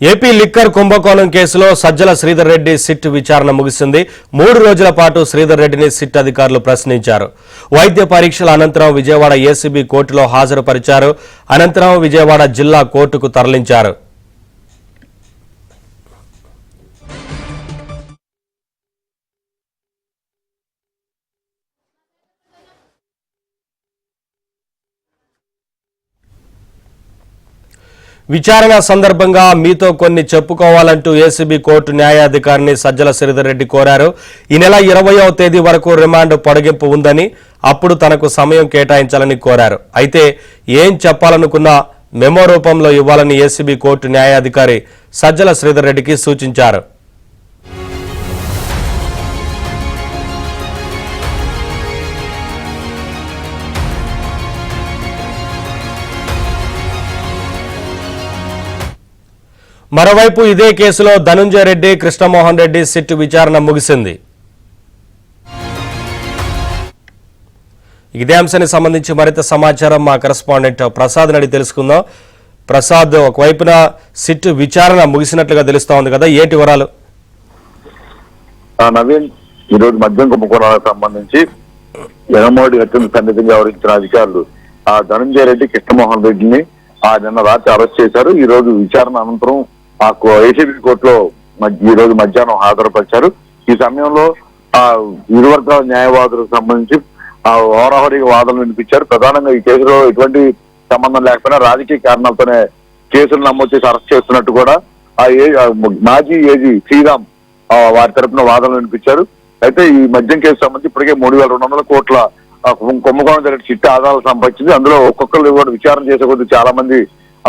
AP liquor కుంభకోణం కేసులో Sajjala Sridhar Reddy SIT విచారణ ముగిసింది. 3 రోజుల పాటు శ్రీధర్ రెడ్డిని సిట్ అధికారులు ప్రశ్నించారు. వైద్య పరీక్షల అనంతరం విజయవాడ ఏసీబీ కోర్టులో హాజరుపరిచారు. అనంతరం విజయవాడ జిల్లా కోర్టుకు తరలించారు. విచారణ సందర్భంగా మీతో కొన్ని చెప్పుకోవాలంటూ ఏసీబీ కోర్టు న్యాయాధికారిని సజ్జల శ్రీధర్ రెడ్డి కోరారు. ఈ నెల 20వ తేదీ వరకు రిమాండ్ పొడిగింపు ఉందని, అప్పుడు తనకు సమయం కేటాయించాలని కోరారు. అయితే ఏం చెప్పాలనుకున్నా మెమో రూపంలో ఇవ్వాలని ఏసీబీ కోర్టు న్యాయాధికారి సజ్జల శ్రీధర్ రెడ్డికి సూచించారు. మరోవైపు ఇదే కేసులో ధనుంజయ రెడ్డి, కృష్ణమోహన్ రెడ్డి సిట్ విచారణ ముగిసింది. ఇదే అంశానికి సంబంధించి మరింత సమాచారం మా కరెస్పాండెంట్ ప్రసాద్ అడిగి తెలుసుకుందాం. ప్రసాద్, ఒకవైపున సిట్ విచారణ ముగిసినట్లుగా తెలుస్తా ఉంది కదా, ఏంటి వివరాలు? నవీన్, ఈరోజు మద్యం కుంభకోణాలకు సంబంధించి జగన్మోహన్ హత్యను ఖండితంగా వ్యవహరించిన అధికారులు ధనుంజయ రెడ్డి, కృష్ణమోహన్ రెడ్డిని నిన్న రాత్రి అరెస్ట్ చేశారు. ఈ రోజు విచారణ అనంతరం ఏసీబీ కోర్టులో ఈ రోజు మధ్యాహ్నం హాజరుపరిచారు. ఈ సమయంలో ఇరు వర్గాల న్యాయవాదులకు సంబంధించి హోరాహోరీగా వాదనలు వినిపించారు. ప్రధానంగా ఈ కేసులో ఎటువంటి సంబంధం లేకపోయినా రాజకీయ కారణాలతోనే కేసులు నమోదు చేసి అరెస్ట్ చేస్తున్నట్టు కూడా మాజీ ఏజీ శ్రీరామ్ వారి తరపున వాదనలు వినిపించారు. అయితే ఈ మద్యం కేసు సంబంధించి ఇప్పటికే 3,200 కోట్ల కుంభకోణం జరిగిన చిట్టు ఆధారాలు సంపాదించింది. అందులో ఒక్కొక్కరు కూడా విచారణ చేసే కొద్ది చాలా మంది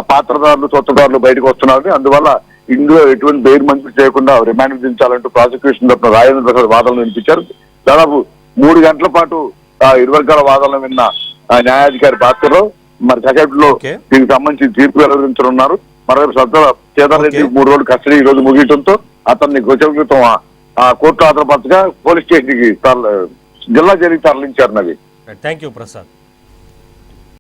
పాత్రదారులు, సొత్తుదారులు బయటకు వస్తున్నారు. అందువల్ల ఇందులో ఎటువంటి బెయిల్ మంజూరు చేయకుండా రిమాండ్ విధించాలంటూ ప్రాసిక్యూషన్ తరఫున రాజేంద్ర ప్రసాద్ వాదనలు వినిపించారు. దాదాపు 3 గంటల పాటు ఇరు వర్గాల వాదనలు విన్న న్యాయాధికారి భాస్కర్ మరి సెక్రటరీలో దీనికి సంబంధించి తీర్పు వెలువరించనున్నారు. మరోవైపు శ్రీధర్ రెడ్డి 3 రోజులు కస్టడీ ఈ రోజు ముగియడంతో అతన్ని గొచ్చల క్రితం కోర్టు హాజరుపరచగా పోలీస్ స్టేషన్ కి జిల్లా జైలుకి తరలించారు. నవి, థ్యాంక్ యూ ప్రసాద్.